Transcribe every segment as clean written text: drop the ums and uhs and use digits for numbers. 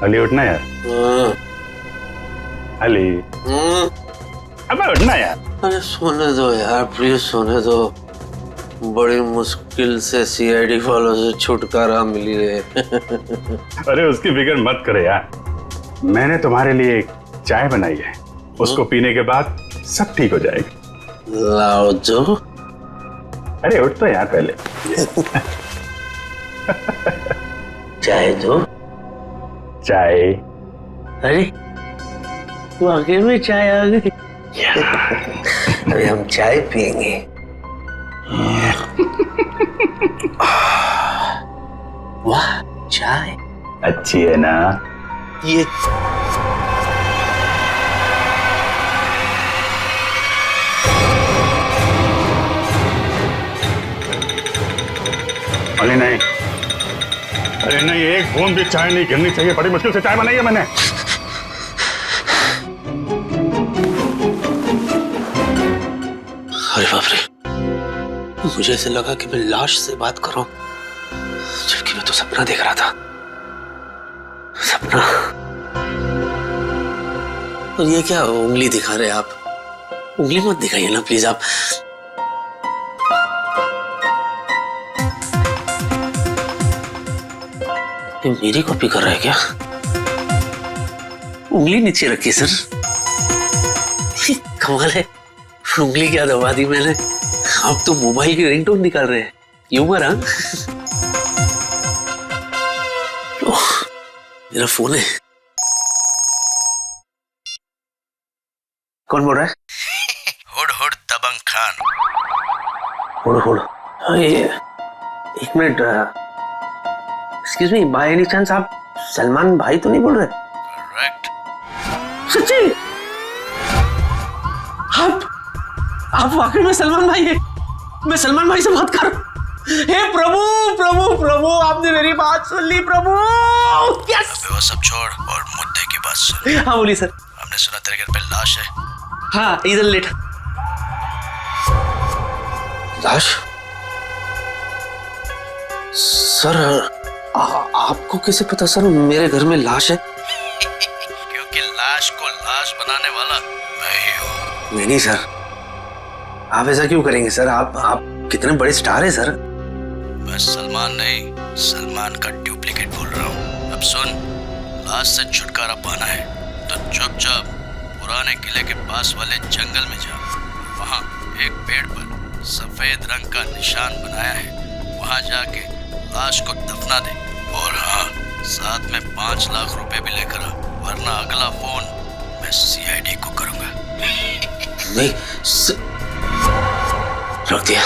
अली उठना यार। अली अबे उठना यार। अरे सोने दो यार, प्लीज सोने दो। बड़ी मुश्किल से सीआईडी वालों से छुटकारा मिली है। अरे उसकी फिक्र मत करे यार, मैंने तुम्हारे लिए एक चाय बनाई है, उसको पीने के बाद सब ठीक हो जाएगा। लाओ जो। अरे उठ तो यार पहले। चाय दो। चाय। अरे वाकई में चाय आ गई। अभी हम चाय पियेंगे। वाह चाय अच्छी है ना? ये अरे नहीं, अरे नहीं, एक बूंद भी चाय नहीं गिरनी चाहिए। बड़ी मुश्किल से चाय बनाई है मैंने। अरे बाप रे, मुझे ऐसे लगा कि मैं लाश से बात कर रहा हूं, जबकि मैं तो सपना देख रहा था। सपना। और ये क्या उंगली दिखा रहे आप? उंगली मत दिखाइए ना प्लीज आप। ये मेरी कॉपी कर रहा है क्या? उंगली नीचे रखिए सर। कमाल है, उंगली क्या दबा दी मैंने। आप तो मोबाइल की रिंगटोन निकाल रहे हैं। ह्यूमर हाँ? मेरा फोन है। कौन बोल रहा है? हुड हुड दबंग खान। हुड हुड। एक minute, excuse me, by any chance आप सलमान भाई तो नहीं बोल रहे? करेक्ट। सच्ची? आप वाकई में सलमान भाई है? मैं सलमान भाई से बात कर रहा हूं। हे प्रभु प्रभु प्रभु, आपने मेरी बात सुन ली प्रभु। यस। वो सब छोड़ और मुद्दे की बात सुन। हाँ बोलिए सर। हमने सुना तेरे घर पे लाश है। हाँ इधर लेट। लाश? सर आपको कैसे पता सर मेरे घर में लाश है? क्योंकि लाश को लाश बनाने वाला मैं ही हूँ। नहीं सर, आप ऐसा क्यों करेंगे सर? आप कितने बड़े स्टार हैं सर। मैं सलमान नहीं, सलमान का डुप्लीकेट बोल रहा हूँ। अब सुन, लाश से छुटकारा पाना है तो चुपचाप पुराने किले के पास वाले जंगल में जा। वहाँ एक पेड़ पर सफेद रंग का निशान बनाया है, वहाँ जाके लाश को दफना दे। और हाँ, साथ में 5 लाख रुपए भी लेकर आ, वरना अगला फोन मैं सीआईडी को करूंगा। नहीं रख दिया,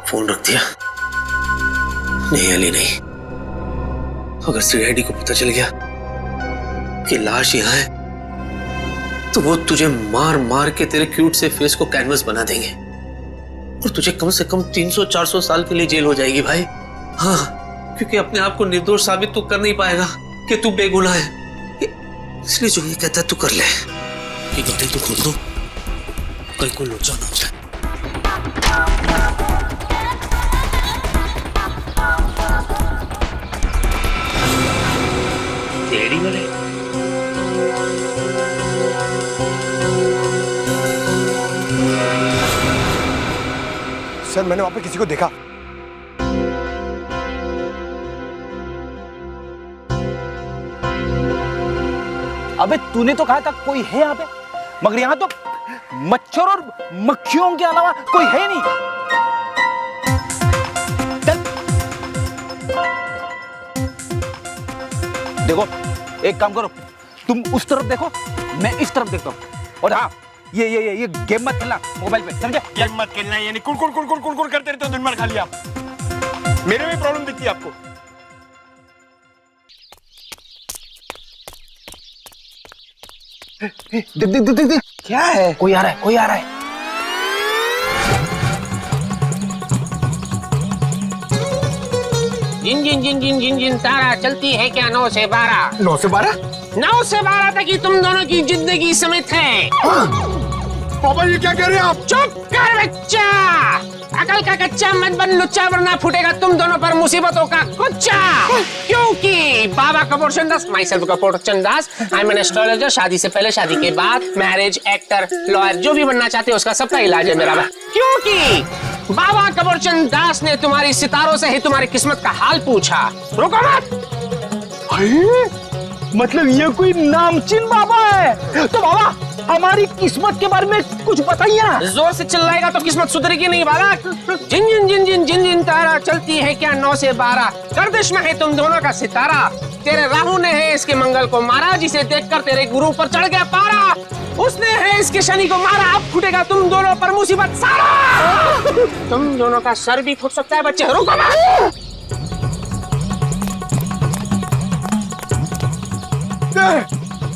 फोन रख दिया। नहीं अली नहीं, अगर सीआईडी को पता चल गया कि लाश यहाँ है तो वो तुझे मार मार के तेरे क्यूट से फेस को कैनवस बना देंगे और तुझे कम से कम 300-400 साल के लिए जेल हो जाएगी भाई। हाँ, क्योंकि अपने आप को निर्दोष साबित तो कर नहीं पाएगा कि तू बेगुनाह है, इसलिए जो ये कहता है तू कर ले। ये गलती तू खोल दो, कल को लौट जाना हो जाए। तेरी वाले सर, मैंने वहां पे किसी को देखा। अबे तूने तो कहा था कोई है यहाँ पे, मगर यहाँ तो मच्छर और मक्खियों के अलावा कोई है नहीं। देखो एक काम करो, तुम उस तरफ देखो, मैं इस तरफ देखता हूँ। और हाँ, ये गेम मत खेलना मोबाइल पे, समझे? गेम मत खेलना, यानी कुड़ करते रहते हो दिन भर खाली आप। मेरे में प्रॉब्लम दिखती है आपको। देख क्या है? कोई आ रहा है। जिन तारा चलती है क्या 9 से 12? 9 से 12? 9 से 12 तक ही तुम दोनों की जिंदगी समित है। पापा ये क्या कह रहे हैं आप? चुप कर बच्चा, अकल का कच्चा मत बन लुच्चा, वरना फूटेगा तुम दोनों पर मुसीबतों का कुच्चा। क्योंकि Baba Kapoor Chandas, myself Kapoor Chandas, I am an astrologer. शादी से पहले, शादी के बाद, मैरिज, एक्टर, लॉयर, जो भी बनना चाहते हो उसका सबका इलाज है मेरा। क्योंकि बाबा कपूर चंदास ने तुम्हारी सितारों से ही तुम्हारी किस्मत का हाल पूछा। रुको मत। मतलब ये कोई नामचीन बाबा है? तो बाबा हमारी किस्मत के बारे में कुछ बताइए ना। जोर से चिल्लाएगा तो किस्मत सुधरेगी नहीं बालक। जिन जिन जिन जिन जिन जिन तारा चलती है क्या 9 से 12, गर्दिश में है तुम दोनों का सितारा। तेरे राहु ने है इसके मंगल को मारा, जिसे देखकर तेरे गुरु पर चढ़ गया पारा। उसने है इसके शनि को मारा, अब फूटेगा तुम दोनों पर मुसीबत सारा। तुम दोनों का सर भी फूट सकता है बच्चे। रुको मत।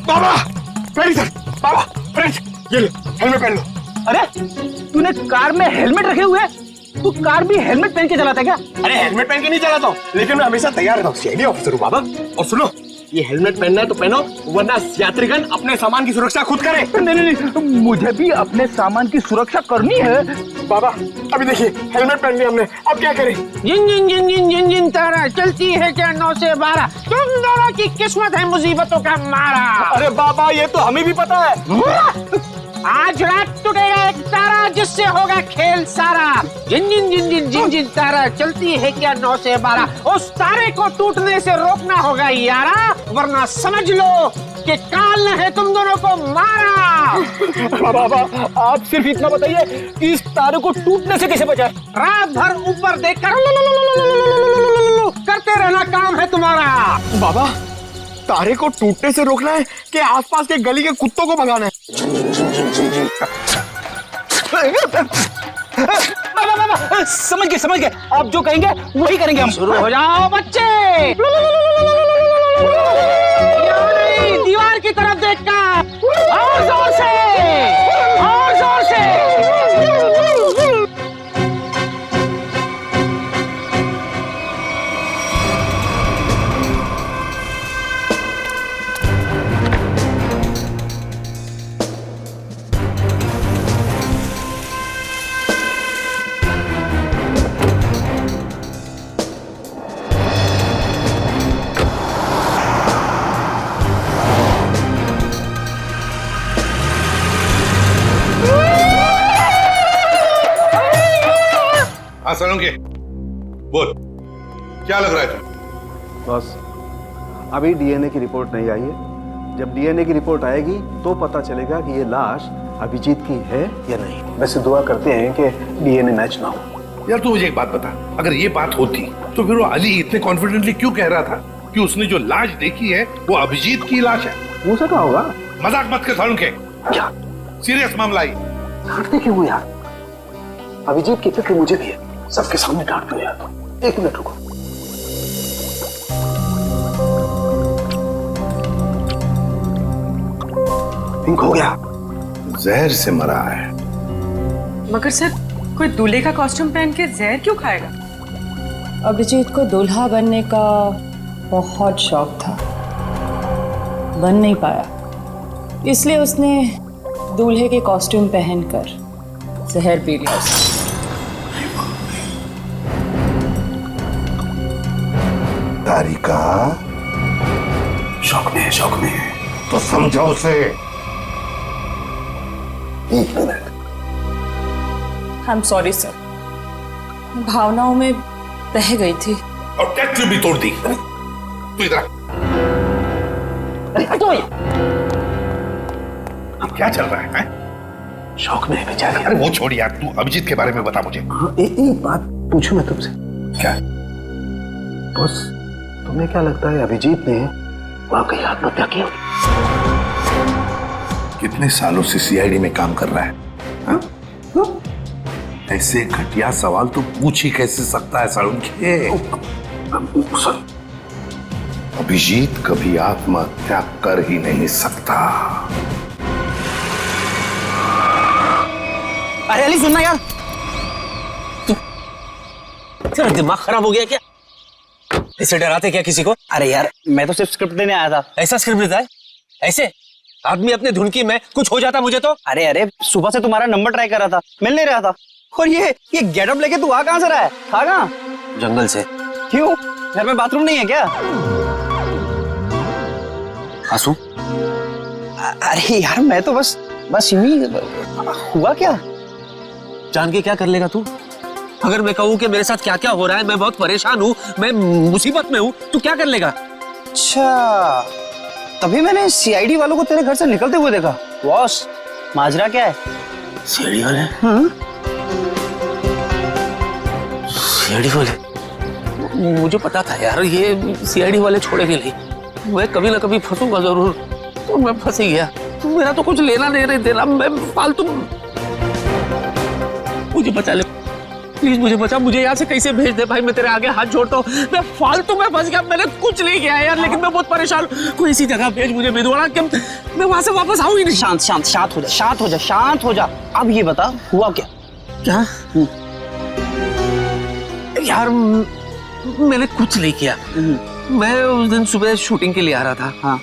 बाबा बाबा फ्रेंड्स, ये ले हेलमेट पहन लो। अरे तूने कार में हेलमेट रखे हुए हैं? तू कार भी हेलमेट पहन के चलाता है क्या? अरे हेलमेट पहन के नहीं चलाता हूँ, लेकिन मैं हमेशा तैयार रहता हूँ। सीआईडी ऑफिसर हूँ बाबा। और सुनो, ये हेलमेट पहनना है तो पहनो, वरना यात्रीगण अपने सामान की सुरक्षा खुद करे। नहीं नहीं नहीं, मुझे भी अपने सामान की सुरक्षा करनी है। बाबा अभी देखिए, हेलमेट पहन लिया हमने, अब क्या करें? जिन जिन जिन जिन जिन जिन तारा चलती है क्या 9 से 12, तुम दोनों की किस्मत है मुसीबतों का मारा। अरे बाबा ये तो हमें भी पता है। आज रात टूटेगा एक तारा, जिससे होगा खेल सारा। जिन जिन जिन जिन जिन जिन तारा चलती है क्या 9 से 12, उस तारे को टूटने से रोकना होगा यारा, वरना समझ लो कि काल ने है तुम दोनों को मारा। बाबा आप सिर्फ इतना बताइए कि इस तारे को टूटने से कैसे बचाए? रात भर ऊपर देखकर करते रहना काम है तुम्हारा। बाबा तारे को टूटने से रोकना है कि आसपास के गली के कुत्तों को भगाना है? बाबा समझ गए, आप जो कहेंगे वही करेंगे हम। शुरू हो जाओ बच्चे। दीवार की तरफ देखकर और जोर से, और जोर से। हाँ सलोंके, बोल क्या लग रहा है तुम्हें? बस अभी डीएनए की रिपोर्ट नहीं आई है। जब डीएनए की रिपोर्ट आएगी तो पता चलेगा कि ये लाश अभिजीत की है या नहीं। वैसे दुआ करते हैं कि डीएनए मैच ना हो। यार तू मुझे एक बात बता, अगर ये बात होती तो फिर वो अली इतने कॉन्फिडेंटली क्यों कह रहा था कि उसने जो लाश देखी है वो अभिजीत की लाश है? हो सकता होगा। मजाक मत कर सलोंके, क्या सीरियस मामला है। डांटते क्यों यार? अभिजीत की फिक्र मुझे भी है। सबके सामने डांट दो यार। एक मिनट रुको। पिंक हो गया। जहर से मरा है। मगर सर, कोई दूल्हे का कॉस्ट्यूम पहन के जहर क्यों खाएगा? अभिजीत को दूल्हा बनने का बहुत शौक था, बन नहीं पाया, इसलिए उसने दूल्हे के कॉस्ट्यूम पहनकर जहर पी लिया। तारिका शौक में है, शौक में है। तो समझो उसे। एक minute. I am sorry sir, भावनाओं में बह गई थी। और टैक्सी भी तोड़ दी। तू इधर क्या चल रहा है? शौक में है बेचारी। अरे वो छोड़ यार, तू अभिजीत के बारे में बता मुझे। हाँ, एक बात पूछूं मैं तुमसे? क्या? बस तुम्हें क्या लगता है अभिजीत ने वाकई आत्महत्या की? कितने सालों से सीआईडी में काम कर रहा है? हाँ? ऐसे घटिया सवाल तो पूछ ही कैसे सकता है सलोंके? अभिजीत कभी आत्महत्या कर ही नहीं सकता। अरे अली सुनना यार, तेरा दिमाग खराब हो गया क्या? ऐसे डराते क्या किसी को? अरे यार मैं तो सिर्फ स्क्रिप्ट देने आया था। ऐसा स्क्रिप्ट देता है? ऐसे आदमी अपने धुन की में कुछ हो जाता मुझे तो। अरे सुबह से तुम्हारा नंबर ट्राई कर रहा था, मिल नहीं रहा था। और ये गेटअप लेके तू आ कहां से रहा है? था कहां? जंगल से। क्यों? घर में बाथरूम नहीं है क्या? आंसू? अरे यार मैं तो बस यूं ही। हुआ क्या? जान के क्या कर लेगा तू? अगर मैं कहूँ कि मेरे साथ क्या क्या हो रहा है, मैं बहुत परेशान हूँ, मैं मुसीबत में हूँ, तू क्या कर लेगा? अच्छा, तभी मैंने सीआईडी वालों को तेरे घर से निकलते हुए देखा। बॉस, माजरा क्या है? सीआईडी वाले? सीआईडी वाले? मुझे पता था यार, ये सीआईडी वाले छोड़ेंगे नहीं। मैं कभी ना कभी फंसूंगा जरूर। तो मैं फंस ही गया। मेरा तो कुछ लेना नहीं देना, मैं फालतू। मुझे बचा ले प्लीज, मुझे बचा, मुझे यहाँ से कैसे भेज दे भाई, मैं तेरे आगे हाथ जोड़ता हूँ। मैं फालतू में फंस गया, मैंने कुछ नहीं किया यार, लेकिन मैं बहुत परेशान हूँ। कोई ऐसी जगह भेज मुझे भिदवाड़ा कि मैं वहां से वापस आऊँ ही नहीं। शांत हो जा। अब ये बता हुआ क्या? क्या? यार मैंने कुछ नहीं किया। मैं उस दिन सुबह शूटिंग के लिए आ रहा था। हाँ।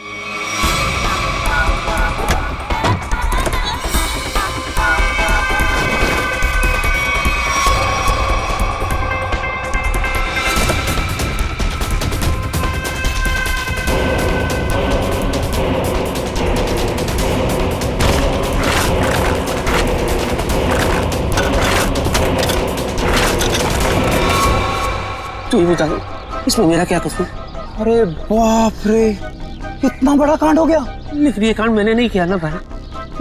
तू ही बता, इसमें मेरा क्या कसूर? अरे बाप रे, इतना बड़ा कांड हो गया। लेकिन ये कांड मैंने नहीं किया ना भाई।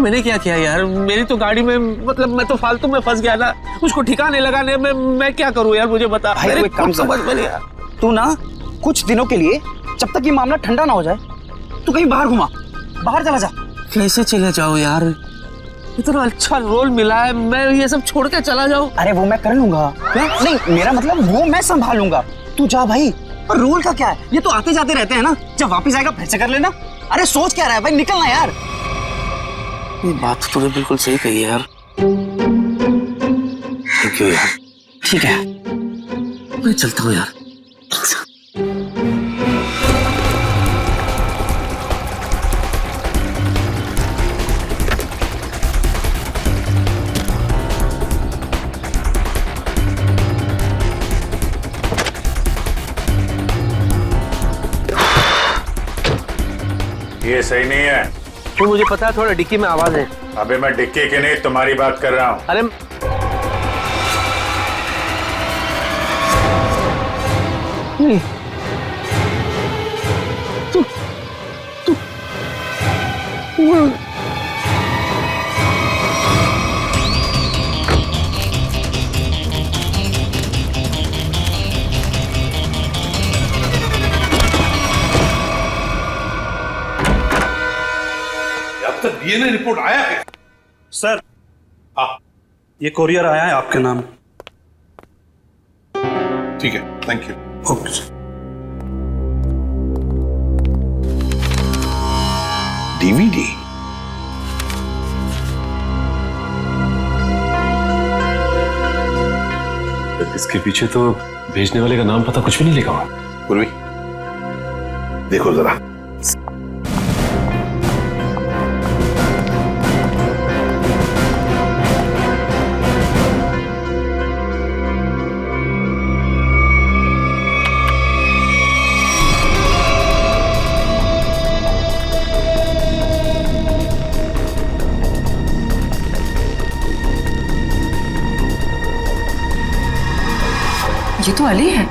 मैंने क्या किया यार? मेरी तो गाड़ी में, मतलब मैं तो फालतू में फंस गया ना, उसको ठिकाने लगाने में मैं क्या करूं यार, मुझे बता। भाई कोई काम समझ में नहीं। तू ना कुछ दिनों के लिए, जब तक ये मामला ठंडा ना हो जाए, तू कहीं बाहर घुमा, बाहर चला जा। कैसे चले जाओ यार? इतना अच्छा रोल मिला है, मैं ये सब छोड़ के चला जाऊं? अरे वो मैं कर लूंगा। नहीं, मेरा मतलब वो मैं संभालूंगा। तू जा भाई। और रोल का क्या है, ये तो आते जाते रहते हैं ना, जब वापस आएगा फिर से कर लेना। अरे सोच क्या रहा है भाई, निकलना यार। ये बात तो तूने बिल्कुल सही कही है यार। थैंक यू यार। ठीक है, मैं चलता हूँ यार। ये सही नहीं है। तो मुझे पता है, थोड़ा डिक्की में आवाज है। अबे मैं डिक्की की नहीं, तुम्हारी बात कर रहा हूँ। अरे नहीं, तू अब तक डीएनए रिपोर्ट आया है? सर, ये कोरियर आया है आपके नाम। ठीक है, thank you. Okay sir. DVD? इसके पीछे तो भेजने वाले का नाम पता कुछ भी नहीं लिखा हुआ। पूर्वी, देखो जरा। ये तो अली है।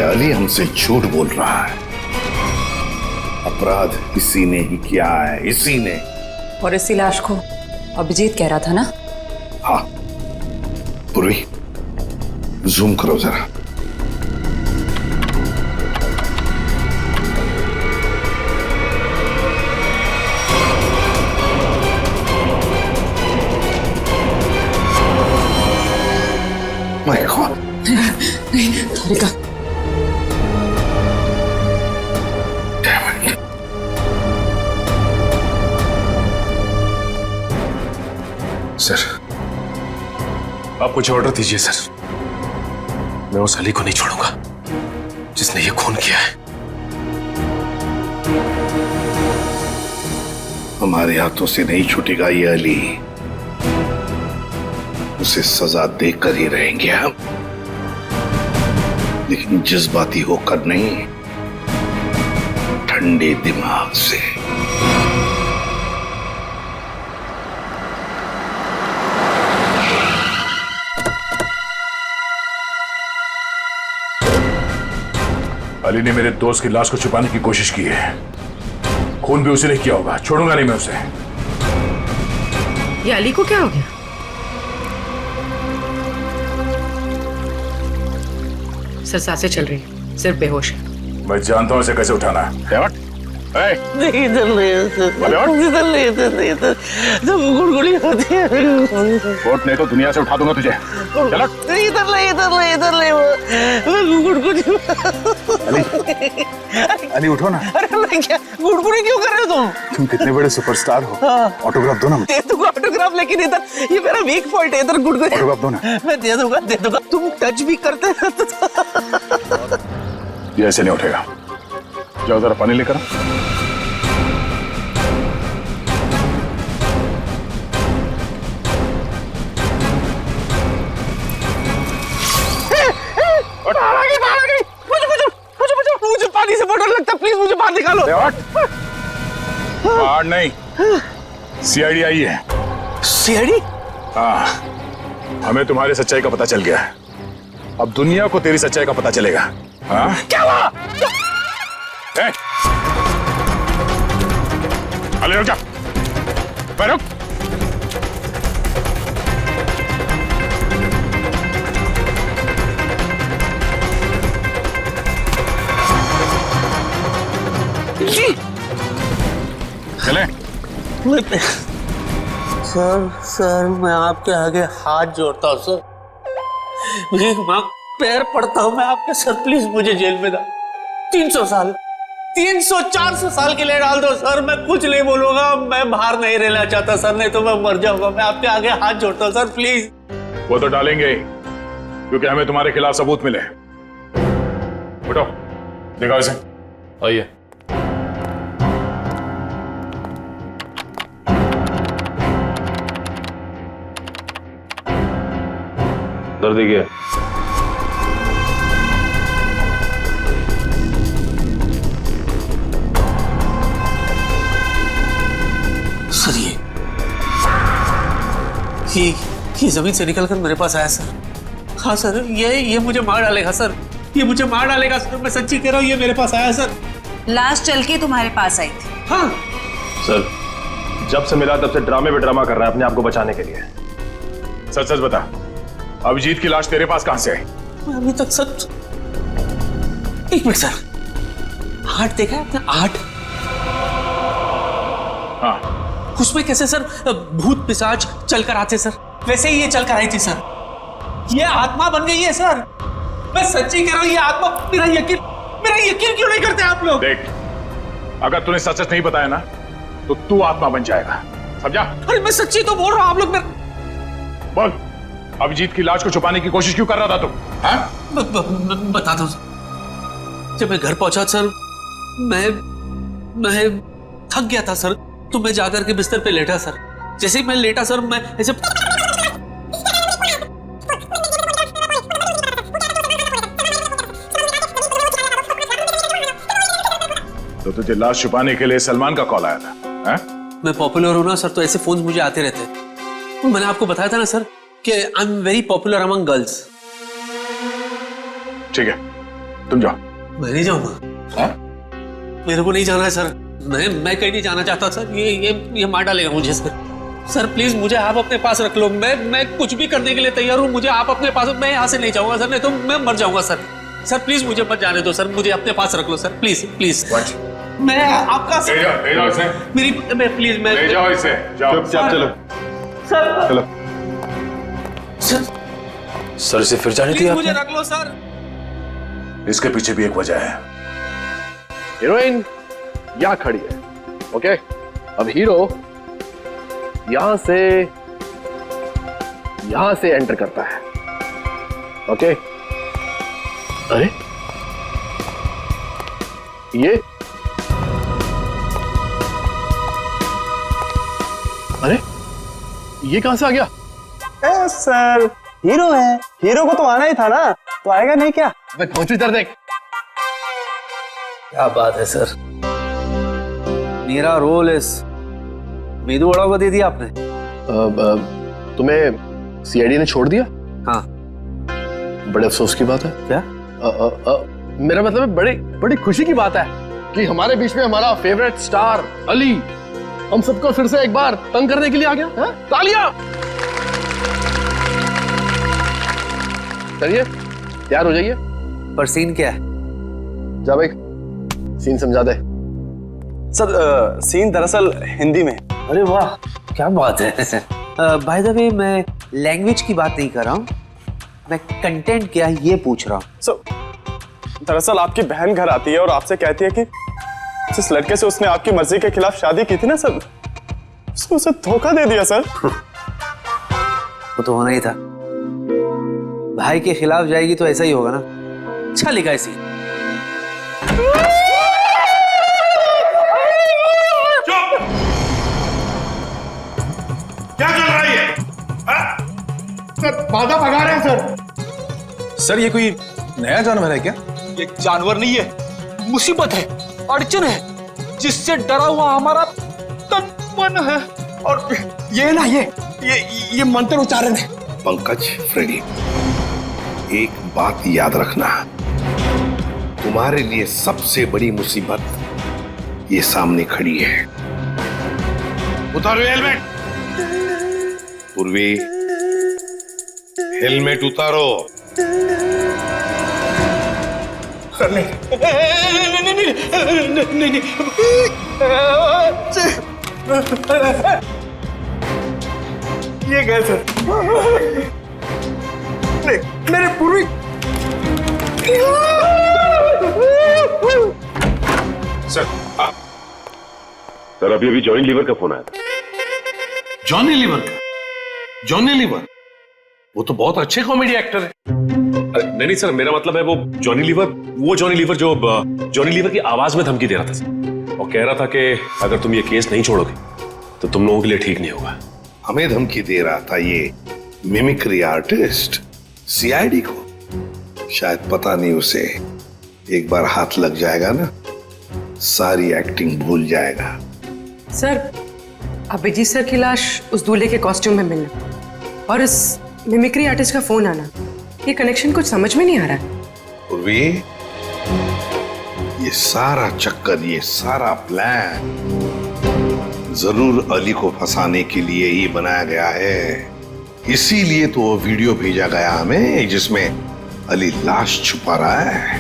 अली हमसे झूठ बोल रहा है। अपराध इसी ने ही किया है, इसी ने। और इसी लाश को अभिजीत कह रहा था ना? हाँ। पूर्वी, जूम करो जरा। My God. नहीं, तारिका। आप कुछ ऑर्डर दीजिए सर। मैं उस अली को नहीं छोड़ूंगा जिसने ये खून किया है। हमारे हाथों से नहीं छूटेगा ये अली, उसे सजा देकर ही रहेंगे हम, लेकिन जज्बाती होकर नहीं, ठंडे दिमाग से। अली ने मेरे दोस्त की लाश को छुपाने की कोशिश की है। खून भी उसी ने किया होगा, छोड़ूंगा नहीं मैं उसे। ये अली को क्या हो गया? सर सांसें चल रही है, सिर्फ बेहोश है। मैं जानता हूं इसे कैसे उठाना है। नहीं इधर नहीं, इधर जब गुड़गुड़ी होती है। कोर्ट ने तो दुनिया से उठा दूंगा तुझे। चलो। इधर नहीं मैं गुड़गुड़ी। अली उठो ना। अरे मैं क्या गुड़गुड़ी क्यों कर रहे हो तुम कितने बड़े सुपरस्टार हो। ऑटोग्राफ दो ना। दे दूंगा ऑटोग्राफ, लेकिन इधर ये मेरा वीक पॉइंट है, इधर गुड़गुड़ी। ऑटोग्राफ दो ना। मैं दे दूंगा। तुम टच भी करते हैं। ये ऐसे नहीं उठेगा। जाओ जरा पानी लेकर। मुझे पानी से बहुत डर लगता है, प्लीज मुझे बाहर निकालो। बाहर नहीं, सीआईडी आई है। सीआईडी? हाँ, हमें तुम्हारी सच्चाई का पता चल गया है। अब दुनिया को तेरी सच्चाई का पता चलेगा। हाँ? क्या हुआ? अली रुक जा, रुक। चले। सर मैं आपके आगे हाथ जोड़ता हूँ सर, भीख मांग पैर पड़ता हूँ मैं आपके सर, प्लीज मुझे जेल में डाल। 300 साल 300-400 साल के लिए डाल दो सर, मैं कुछ नहीं बोलूंगा, मैं बाहर नहीं रहना चाहता सर, नहीं तो मैं मर जाऊंगा। मैं आपके आगे हाथ जोड़ता हूँ सर, प्लीज। वो तो डालेंगे क्योंकि हमें तुम्हारे खिलाफ सबूत मिले। उठो, दिखाओ इसे। आइए। दर्द क्या? सर ये जमीन से निकलकर मेरे पास आया सर। हाँ सर, ये मुझे मार डालेगा सर, ये मुझे मार डालेगा सर, मैं सच्ची कह रहा हूँ, ये मेरे पास आया सर। लाश चल के तुम्हारे पास आई थी? हाँ सर, जब से मिला तब से ड्रामे पे ड्रामा कर रहा है अपने आप को बचाने के लिए। सच सच बता, अभिजीत की लाश तेरे पास कहां से आई? अभी तक सच। एक मिनट सर, 8 देखा है आपने? 8? हाँ। उसमें कैसे सर भूत पिशाच चलकर आते सर, वैसे ही ये चलकर आई थी सर। ये आत्मा बन गई है सर, मैं सच्ची कह रहा हूं, ये आत्मा। मेरा यकीन क्यों नहीं करते आप लोग? देख, अगर तूने सच सच नहीं बताया ना तो तू आत्मा बन जाएगा, समझा? अरे मैं सच्ची तो बोल रहा हूं, आप लोग बोल, अभिजीत की लाश को छुपाने की कोशिश क्यों कर रहा था तू? बता दो। जब मैं घर पहुंचा सर, मैं थक गया था सर, तो मैं जाकर के बिस्तर पे लेटा सर। जैसे ही मैं लेटा सर, मैं ऐसे तो तुझे लाश छुपाने के लिए सलमान का कॉल आया था? है? मैं पॉपुलर हूं ना सर, तो ऐसे फोन मुझे आते रहते हैं। मैंने आपको बताया था ना सर कि I am very popular among girls. ठीक है, तुम जाओ। मैं नहीं जाऊंगा। मेरे को नहीं जाना है सर, मैं कहीं नहीं जाना चाहता सर। ये मार डालेगा मुझे सर। सर प्लीज मुझे आप अपने पास रख लो, मैं कुछ भी करने के लिए तैयार हूँ। मुझे आप अपने पास, मैं यहाँ से नहीं जाऊंगा सर, नहीं तो मैं मर जाऊंगा सर। सर प्लीज मुझे मत जाने दो सर, मुझे अपने पास रख लो सर, प्लीज प्लीज। मैं आपका ले जाओ इसे। मेरी प्लीज, मैं ले जाओ इसे, जाओ। चुपचाप चलो। सर चलो। सर इसे फिर जाने दिया? मुझे रख लो सर। इसके पीछे भी एक वजह है। हीरोइन यहाँ खड़ी है, ओके? अब हीरो यहां से यहां से एंटर करता है। ओके? अरे ये अरे ये कहां से आ गया? सर हीरो है, हीरो को तो आना ही था ना, तो आएगा नहीं क्या? पहुंची इधर देख। क्या बात है सर, मेरा रोल इस मेदू वड़ा को दे दिया आपने। तुम्हें सीआईडी ने छोड़ दिया? हाँ। बड़े अफसोस की बात है। क्या? मेरा मतलब है बड़ी बड़ी खुशी की बात है कि हमारे बीच में हमारा फेवरेट स्टार अली हम सबको फिर से एक बार तंग करने के लिए आ गया। तालियां! चलिए तैयार हो जाइए। पर सीन क्या है? जा भाई सीन समझा दे। सर सीन दरअसल हिंदी में। अरे वाह क्या बात है। बाय द वे मैं लैंग्वेज की बात नहीं कर रहा हूँ, मैं कंटेंट क्या है ये पूछ रहा हूँ। सर दरअसल आपकी बहन घर आती है और आपसे कहती है कि जिस लड़के से उसने आपकी मर्जी के खिलाफ शादी की थी ना सर, उसने उसे धोखा दे दिया सर। वो तो होना ही था, भाई के खिलाफ जाएगी तो ऐसा ही होगा ना। अच्छा लिखा है सीन। क्या चल रहा है? सर बाधा भगा रहे हैं सर ये कोई नया जानवर है क्या? ये जानवर नहीं है, मुसीबत है, अड़चन है, जिससे डरा हुआ हमारा तन मन है। और ये ना ये मंत्र उच्चारण है। पंकज, फ्रेडी, एक बात याद रखना, तुम्हारे लिए सबसे बड़ी मुसीबत ये सामने खड़ी है। उतारो हेलमेट। पूर्वी, हेलमेट उतारो। नहीं ये गए सर। नहीं मेरे पूर्वी। सर अभी जॉनी लीवर का फोन आया था। जॉनी लीवर का? जॉनी लीवर वो तो बहुत अच्छे कॉमेडी एक्टर है। नहीं सर, मेरा मतलब है वो जॉनी लीवर जो जॉनी लीवर की आवाज में धमकी दे रहा था सर, और कह रहा था कि अगर तुम ये केस नहीं छोड़ोगे तो तुम लोगों के लिए ठीक नहीं होगा। हमें धमकी दे रहा था ये मिमिक्री आर्टिस्ट सीआईडी को। शायद पता नहीं उसे एक बार हाथ लग जाएगा ना, सारी एक्टिंग भूल जाएगा। सर अभिजीत सर की लाश उस दूल्हे के कॉस्ट्यूम में मिलना और इस मिमिक्री आर्टिस्ट का फोन आना, ये कनेक्शन कुछ समझ में नहीं आ रहा है। पूर्वी, ये सारा चक्कर, ये सारा प्लान जरूर अली को फंसाने के लिए ही बनाया गया है। इसीलिए तो वो वीडियो भेजा गया हमें जिसमें अली लाश छुपा रहा है।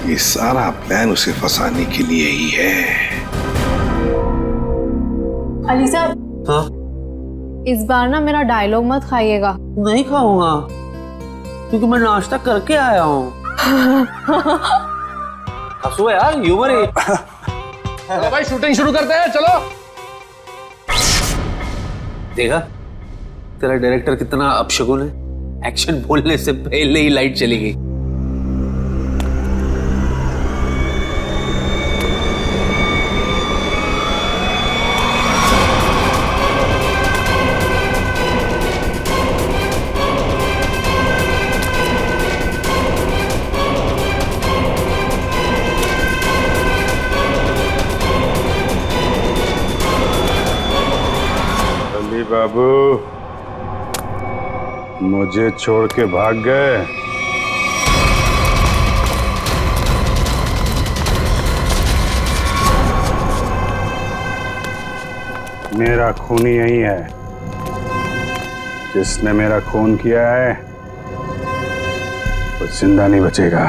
ये सारा प्लान उसे फंसाने के लिए ही है। अली साहब, हाँ? इस बार ना मेरा डायलॉग मत खाइएगा। नहीं खाऊंगा क्योंकि मैं नाश्ता करके आया हूँ। हंसो यार, ह्यूमर है। चलो भाई शूटिंग शुरू करते हैं, चलो। देखा तेरा डायरेक्टर कितना अपशगुन है, एक्शन बोलने से पहले ही लाइट चली गई। बाबू मुझे छोड़ के भाग गए। मेरा खून यही है, जिसने मेरा खून किया है वो जिंदा नहीं बचेगा।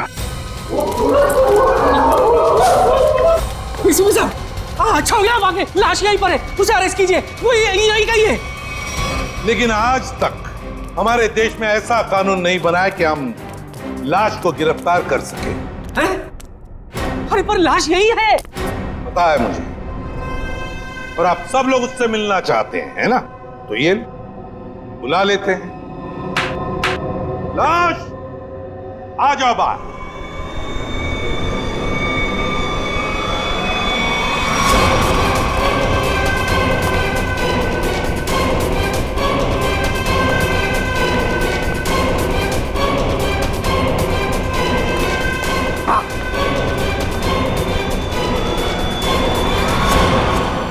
अच्छा हो गया, आगे लाश यहीं पर है, उसे अरेस्ट कीजिए, वो यहीं कहीं है। लेकिन आज तक हमारे देश में ऐसा कानून नहीं बना है कि हम लाश को गिरफ्तार कर सके। अरे पर लाश यही है। पता है मुझे, और आप सब लोग उससे मिलना चाहते हैं, है ना? तो ये बुला लेते हैं। लाश आ जाओ बाहर।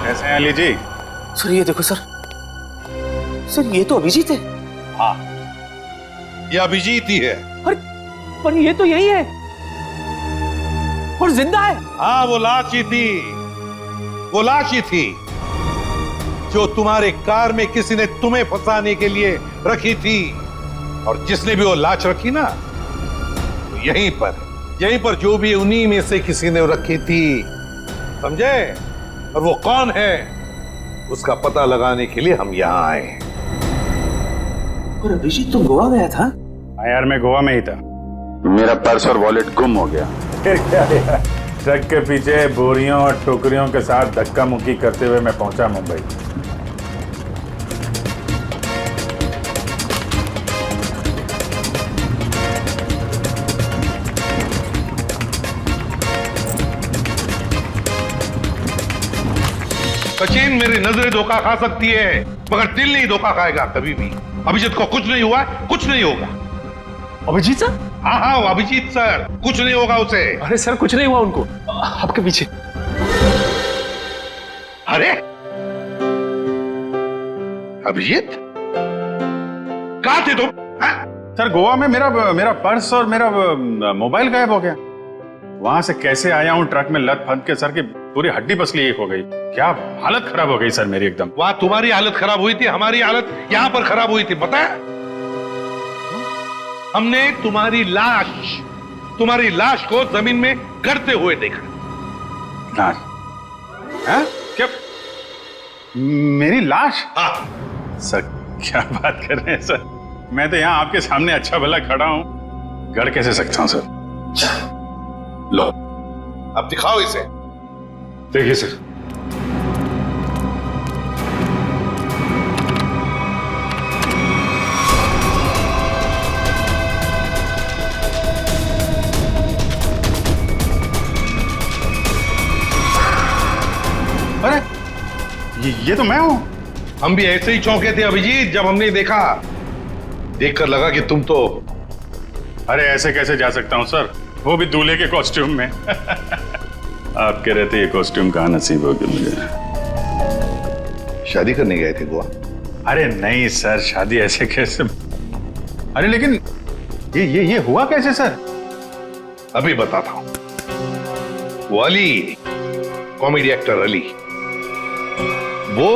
कैसे हैं अली जी? सर ये देखो सर, ये तो अभिजीत है। हाँ, ये अभिजीत ही है। पर ये तो यही है और जिंदा है। हाँ, वो लाश ही थी, वो लाश ही थी जो तुम्हारे कार में किसी ने तुम्हें फंसाने के लिए रखी थी। और जिसने भी वो लाश रखी ना, यहीं पर जो भी उन्हीं में से किसी ने रखी थी, समझे? और वो कौन है उसका पता लगाने के लिए हम यहाँ आए हैं। और अभिजीत तुम गोवा गया था? हाँ यार, मैं गोवा में ही था। मेरा पर्स और वॉलेट गुम हो गया। फिर क्या यार, ट्रक के पीछे बोरियों और टोकरियों के साथ धक्का मुक्की करते हुए मैं पहुंचा मुंबई। सचिन, मेरी नजरें धोखा खा सकती है मगर दिल नहीं धोखा खाएगा कभी भी। अभिजीत को कुछ नहीं हुआ, कुछ नहीं होगा। अभिजीत सर? हाँ, वो अभिजीत सर, कुछ नहीं होगा उसे। अरे सर, कुछ नहीं हुआ उनको, आपके पीछे। अरे अभिजीत, कहाँ थे तुम? सर, गोवा में मेरा पर्स और मेरा मोबाइल गायब हो गया। वहां से कैसे आया हूँ ट्रक में लद फंद के, सर की पूरी हड्डी पसली एक हो गई। क्या हालत खराब हो गई सर मेरी एकदम। वहां तुम्हारी हालत खराब हुई थी, हमारी हालत यहाँ पर खराब हुई थी, पता है? हमने तुम्हारी लाश को जमीन में गड़ते हुए देखा। लाश? हाँ? क्या मेरी लाश? हाँ। सर क्या बात कर रहे हैं सर, मैं तो यहाँ आपके सामने अच्छा भला खड़ा हूँ, गड़ कैसे सकता हूँ सर? लो, अब दिखाओ इसे। देखिए सर, अरे ये तो मैं हूं। हम भी ऐसे ही चौंके थे अभिजीत जब हमने देखा। देखकर लगा कि तुम तो। अरे ऐसे कैसे जा सकता हूं सर, वो भी दूल्हे के कॉस्ट्यूम में। आपके रहते ये कॉस्ट्यूम कहाँ नसीब होगी मुझे। शादी करने गए थे गोवा? अरे नहीं सर, शादी ऐसे कैसे। अरे लेकिन ये हुआ कैसे सर? अभी बताता हूं। वो अली, कॉमेडी एक्टर अली, वो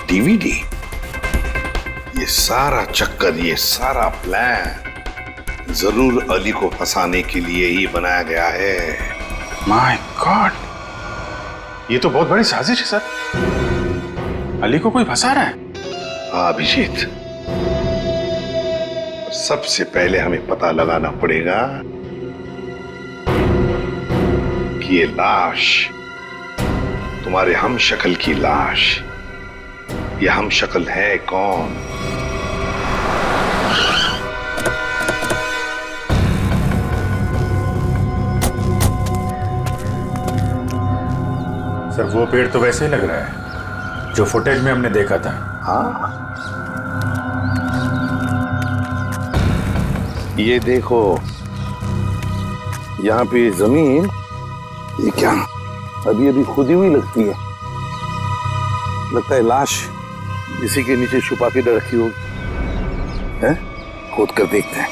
डीवीडी, ये सारा चक्कर, ये सारा प्लान जरूर अली को फंसाने के लिए ही बनाया गया है। माय गॉड, ये तो बहुत बड़ी साजिश है सर। अली को कोई फंसा रहा है? हाँ अभिजीत, सबसे पहले हमें पता लगाना पड़ेगा कि ये लाश तुम्हारे हम शक्ल की लाश, ये हम शक्ल है कौन? सर वो पेड़ तो वैसे ही लग रहा है जो फुटेज में हमने देखा था। हाँ, ये देखो, यहाँ पे जमीन, ये क्या अभी अभी खुदी हुई लगती है। लगता है लाश इसी के नीचे छुपा के रखी होगी। हैं? खोद कर देखते हैं।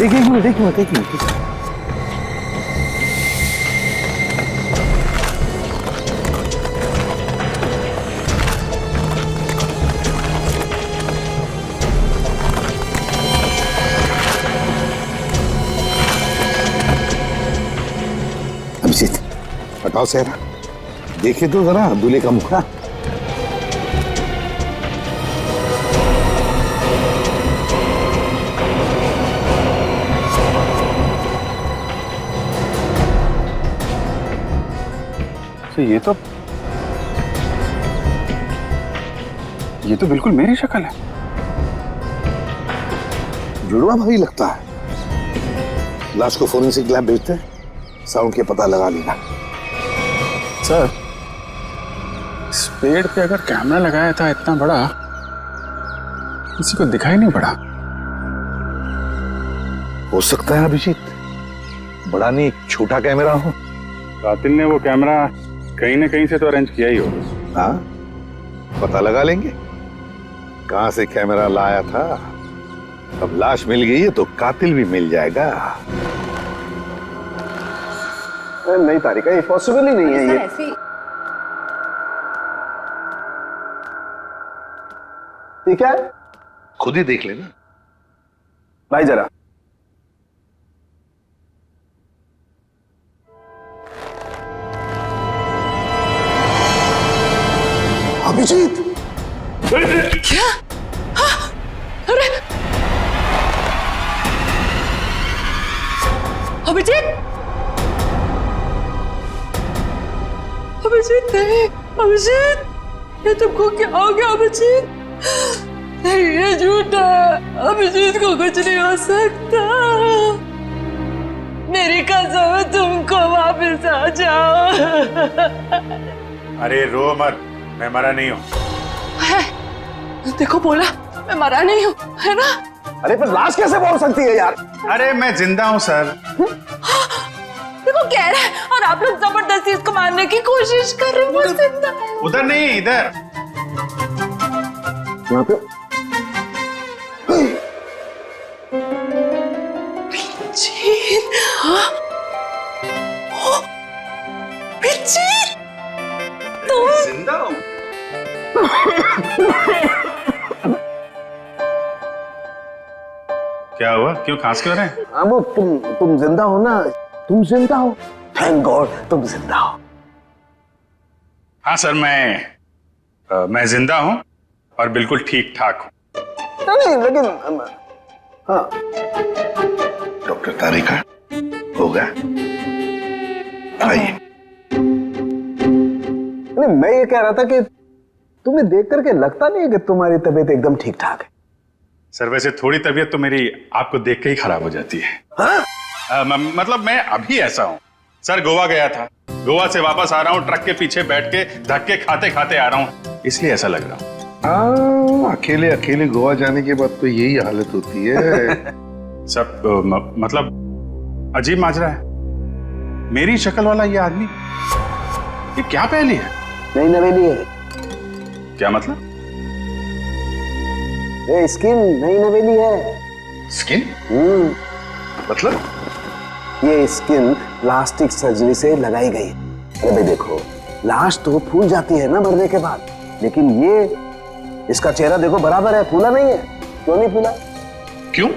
एक मिनट। बताओ सेहरा, देखे तो जरा दूल्हे का मुखड़ा। तो ये तो बिल्कुल मेरी शक्ल है। जुड़वा भाई लगता है। लाश को फोरेंसिक लैब भेजते हैं, साउंड के पता लगा लेना। सर, इस पेड़ पे अगर कैमरा लगाया था इतना बड़ा, किसी को दिखाई नहीं पड़ा। हो सकता है अभिजीत बड़ा नहीं छोटा कैमरा हो। कातिल ने वो कैमरा कहीं ना कहीं से तो अरेंज किया ही होगा। हाँ, पता लगा लेंगे कहां से कैमरा लाया था। अब लाश मिल गई है तो कातिल भी मिल जाएगा। नहीं तारिका, ये पॉसिबल ही नहीं है। ये ठीक है, खुद ही देख लेना भाई जरा। अभिजीत, क्या? अरे अभिजीत, अभिजीत नहीं, अभिजीत ये तुमको क्या हो गया? अभिजीत नहीं, ये झूठा है। अभिजीत को कुछ नहीं हो सकता। मेरी कसम है, तुमको वापस आ जाओ। अरे रो मत, मैं मरा नहीं हूँ। देखो बोला मैं मरा नहीं हूँ, है ना? अरे पर लाश कैसे बोल सकती है यार? अरे मैं जिंदा हूँ सर। देखो कह रहा है और आप लोग जबरदस्ती इसको मारने की कोशिश कर रहे हो। जिंदा उधर नहीं, इधर। यहाँ पे जिंदा हूँ। क्या हुआ? क्यों खांस क्यों रहे हैं? हाँ, वो तुम जिंदा हो ना, तुम जिंदा हो। थैंक गॉड तुम जिंदा हो। हाँ सर, मैं जिंदा हूँ और बिल्कुल ठीक ठाक हूँ। नहीं लेकिन हाँ। डॉक्टर तारिका होगा, आइए। नहीं, मैं ये कह रहा था कि तुम्हें देख करके लगता नहीं कि तुम्हारी तबीयत एकदम ठीक ठाक है। सर वैसे थोड़ी तबीयत तो मेरी आपको देख के ही खराब हो जाती है। हाँ? मतलब मैं अभी ऐसा हूँ सर, गोवा गया था, गोवा से वापस आ रहा हूँ, ट्रक के पीछे बैठ के धक्के खाते खाते आ रहा हूँ, इसलिए ऐसा लग रहा हूँ। अकेले अकेले गोवा जाने के बाद तो यही हालत होती है। सब मतलब अजीब माजरा है। मेरी शक्ल वाला ये आदमी, ये क्या पहली है? नहीं नवेली है। क्या मतलब? ये स्किन नई नवेली है। स्किन? मतलब? ये स्किन प्लास्टिक सर्जरी से लगाई गई। अरे भाई देखो, लाश तो फूल जाती है ना मरने के बाद, लेकिन ये इसका चेहरा देखो बराबर है, फूला नहीं है। क्यों नहीं फूला? क्यों?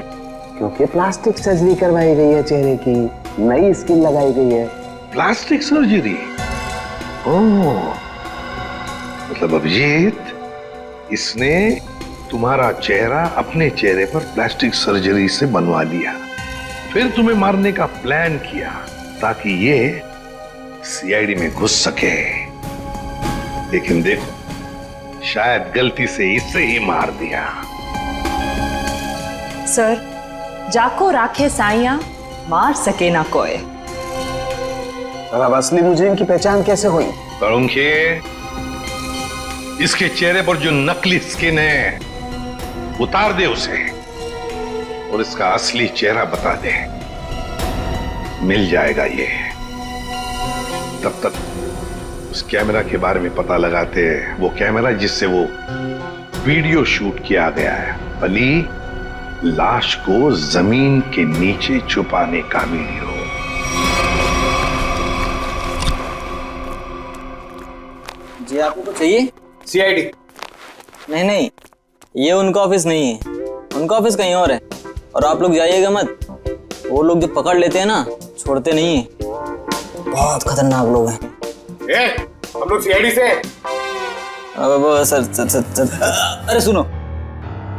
क्योंकि प्लास्टिक सर्जरी करवाई गई है चेहरे की, नई स्किन लगाई गई है। Plastic surgery? ओह, मतलब अभिजीत इसने तुम्हारा चेहरा अपने चेहरे पर प्लास्टिक सर्जरी से बनवा लिया, फिर तुम्हें मारने का प्लान किया ताकि ये सीआईडी में घुस सके। लेकिन देखो, शायद गलती से इसे ही मार दिया। सर, जाको राखे साइया मार सके ना कोई। अब असली मुजरिम की पहचान कैसे हुई? तरुणखे, इसके चेहरे पर जो नकली स्किन है उतार दे उसे और इसका असली चेहरा बता दे, मिल जाएगा ये। तब तक उस कैमरा के बारे में पता लगाते हैं, वो कैमरा जिससे वो वीडियो शूट किया गया है, अली लाश को जमीन के नीचे छुपाने का वीडियो। जी आपको कुछ चाहिए? सीआईडी? नहीं नहीं, ये उनका ऑफिस नहीं है, उनका ऑफिस कहीं और है। और आप लोग जाइएगा मत, वो लोग जो पकड़ लेते हैं ना छोड़ते नहीं है, बहुत खतरनाक लोग हैं। हम लोग सीआईडी से हैं। सर अरे सुनो,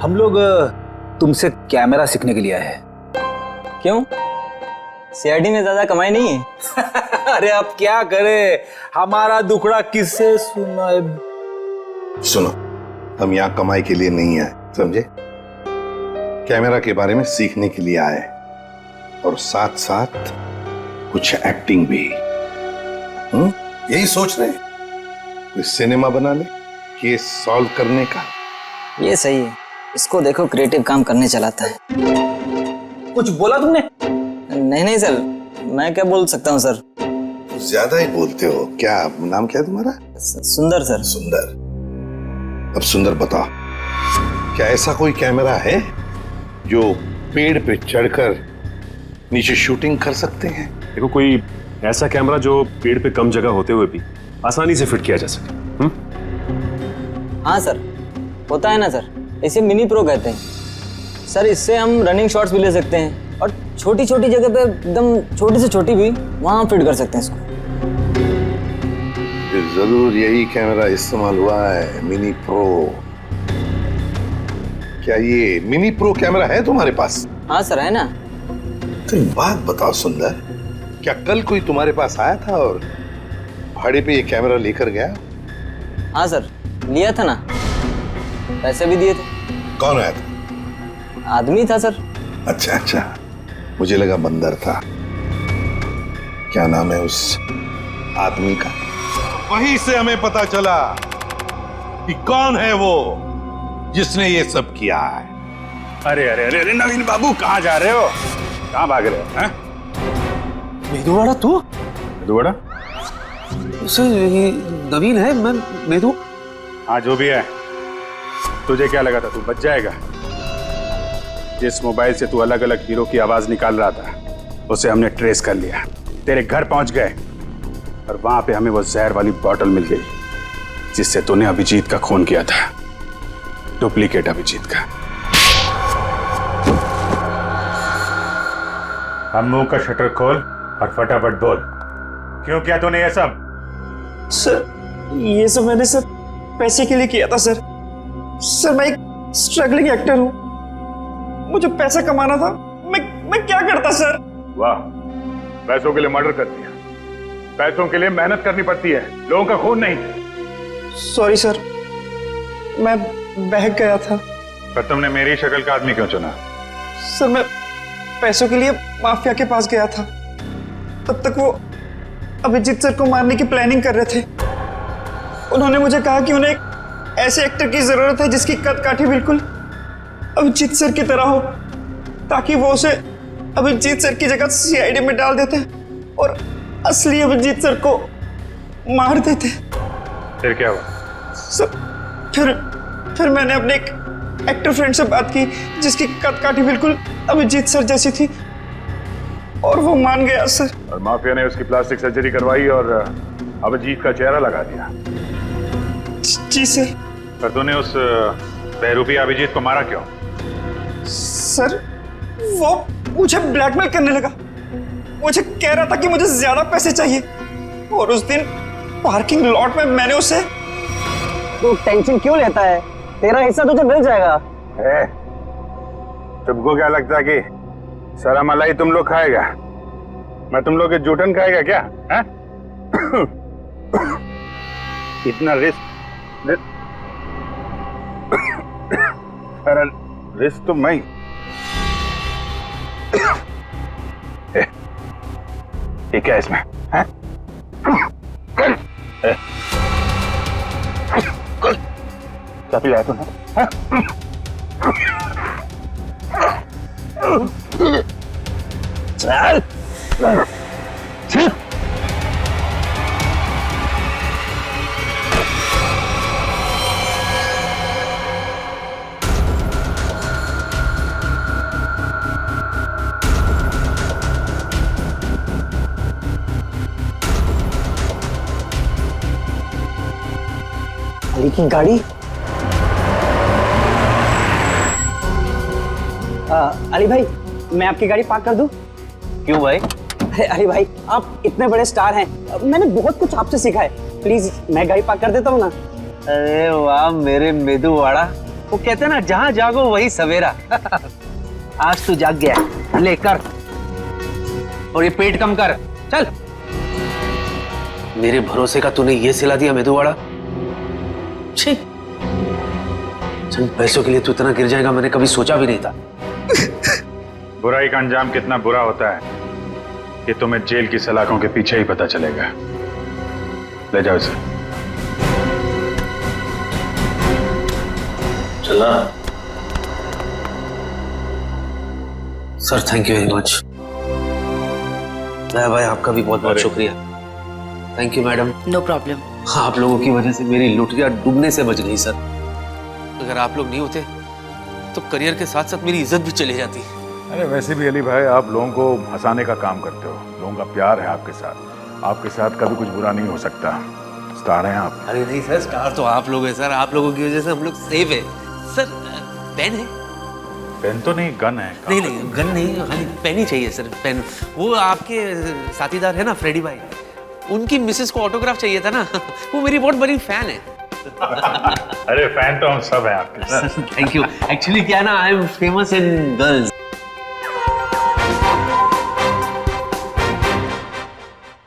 हम लोग तुमसे कैमरा सीखने के लिए आए हैं। क्यों? सीआईडी में ज्यादा कमाई नहीं है? अरे अब क्या करे, हमारा दुखड़ा किससे सुनाए। सुनो, हम यहाँ कमाई के लिए नहीं आए, समझे? कैमरा के बारे में सीखने के लिए आए और साथ साथ कुछ एक्टिंग भी। यही सोच रहे कोई सिनेमा बना ले, केस सॉल्व करने का। ये सही है, इसको देखो क्रिएटिव काम करने चलाता है। कुछ बोला तुमने? नहीं सर, मैं क्या बोल सकता हूँ सर। ज्यादा ही बोलते हो। क्या नाम क्या है तुम्हारा? सुंदर सर। सुंदर। अब सुंदर बताओ, क्या ऐसा कोई कैमरा है जो पेड़ पे चढ़कर नीचे शूटिंग कर सकते हैं? देखो, कोई ऐसा कैमरा जो पेड़ पे कम जगह होते हुए भी आसानी से फिट किया जा सके। हाँ सर, होता है ना सर, इसे मिनी प्रो कहते हैं सर। इससे हम रनिंग शॉट्स भी ले सकते हैं और छोटी छोटी जगह पे एकदम छोटी से छोटी भी वहां फिट कर सकते हैं इसको। जरूर यही कैमरा इस्तेमाल हुआ है, मिनी प्रो। क्या ये मिनी प्रो कैमरा है तुम्हारे पास? हाँ सर, है ना। तो एक बात बताओ सुंदर, क्या कल कोई तुम्हारे पास आया था और भाड़े पे ये कैमरा लेकर गया? हाँ सर, लिया था ना, पैसे भी दिए थे। कौन आया था? आदमी था सर। अच्छा, मुझे लगा बंदर था। क्या नाम है उस आदमी का? वहीं से हमें पता चला कि कौन है वो जिसने ये सब किया है। अरे अरे अरे नवीन बाबू, कहाँ जा रहे हो? कहाँ भाग रहे हो? मेदुवाड़ा तू? मेदुवाड़ा? सर ये नवीन है, मैं मेदु। हाँ, जो भी है, तुझे क्या लगा था तू बच जाएगा? जिस मोबाइल से तू अलग अलग हीरो की आवाज निकाल रहा था, उसे हमने ट्रेस कर लिया। तेरे घर पहुंच गए और वहां पे हमें वो जहर वाली बोतल मिल गई जिससे तूने अभिजीत का खून किया था, डुप्लीकेट अभिजीत का। हम मुंह का शटर खोल और फटाफट बोल, क्यों किया तूने ये सब? सर ये सब मैंने सर पैसे के लिए किया था सर। सर मैं एक स्ट्रगलिंग एक्टर हूँ, मुझे पैसा कमाना था। मैं क्या करता सर? वाह, पैसों के लिए मर्डर कर दिया। पैसों के लिए मेहनत करनी पड़ती है, लोगों का खून नहीं। सॉरी सर, मैं बहक गया था। पर तुमने मेरी शक्ल का आदमी क्यों चुना? सर मैं पैसों के लिए माफिया के पास गया था, तब तक वो अभिजीत सर को मारने की प्लानिंग कर रहे थे। उन्होंने मुझे कहा कि उन्हें एक ऐसे एक्टर की जरूरत है जिसकी कद काठी बिल्कुल अभिजीत सर की तरह हो, ताकि वो उसे अभिजीत सर की जगह सीआईडी में डाल देते और असली अभिजीत सर को मार देते। फिर क्या हुआ? सर फिर मैंने अपने एक एक्टर फ्रेंड से बात की जिसकी कद काठी बिल्कुल अभिजीत सर जैसी थी, और वो मान गया सर। और माफिया ने उसकी प्लास्टिक सर्जरी करवाई और अभिजीत का चेहरा लगा दिया। जी सर। पर तूने उस बहरूपी अभिजीत को मारा क्यों? सर वो मुझे ब्लैकमेल करने लगा, मुझे कह रहा था कि मुझे ज्यादा पैसे चाहिए, और उस दिन पार्किंग लॉट में मैंने उसे। तू टेंशन क्यों लेता है, तेरा हिस्सा तुझे मिल जाएगा। तुमको क्या लगता है कि सारा मलाई तुम लोग खाएगा? मैं तुम लोग के जूठन खाएगा क्या? है? इतना रिस्क तो मैं। ये क्या इसमें है? क्या पिलाया तूने? चल अली की गाड़ी। अली भाई, मैं आपकी गाड़ी पार्क कर दूं? क्यों भाई? अरे भाई, आप इतने बड़े स्टार हैं, मैंने बहुत कुछ आपसे सीखा है। प्लीज मैं गाड़ी पार्क कर देता हूँ ना। अरे वाह मेरे मेदूवाड़ा, वो कहते हैं ना जहाँ जागो वही सवेरा। आज तू जाग गया, ले कर। और ये पेट कम कर, चल। मेरे भरोसे का तूने ये सिला दिया मेदूवाड़ा। छी, चंद पैसों के लिए तू इतना गिर जाएगा मैंने कभी सोचा भी नहीं था। बुराई का अंजाम कितना बुरा होता है ये तुम्हें जेल की सलाखों के पीछे ही पता चलेगा। ले जाओ इसे। चला sir, thank you very much. भाई आपका भी बहुत बहुत शुक्रिया। Thank you madam. No problem. आप लोगों की वजह से मेरी लुटिया डूबने से बच गई सर। अगर आप लोग नहीं होते तो करियर के साथ साथ मेरी इज्जत भी चली जाती। अरे वैसे भी अली भाई, आप लोगों को हंसाने का काम करते हो, लोगों का प्यार है आपके साथ। आपके साथ कभी कुछ बुरा नहीं हो सकता। स्टार हैं आप। अरे नहीं सर, स्टार तो आप लोग हैं सर। आप लोगों की वजह से हम लोग सेफ है सर। पेन है? पेन तो नहीं, गन है। नहीं नहीं, गन नहीं, खाली पेन ही चाहिए सर। पेन। वो आपके साथीदार है ना फ्रेडी भाई, उनकी मिसेस को ऑटोग्राफ चाहिए था ना। वो मेरी बहुत बड़ी फैन है। अरे फैन तो हम सब हैं आपके। Thank you. एक्चुअली क्या ना, I am famous in girls.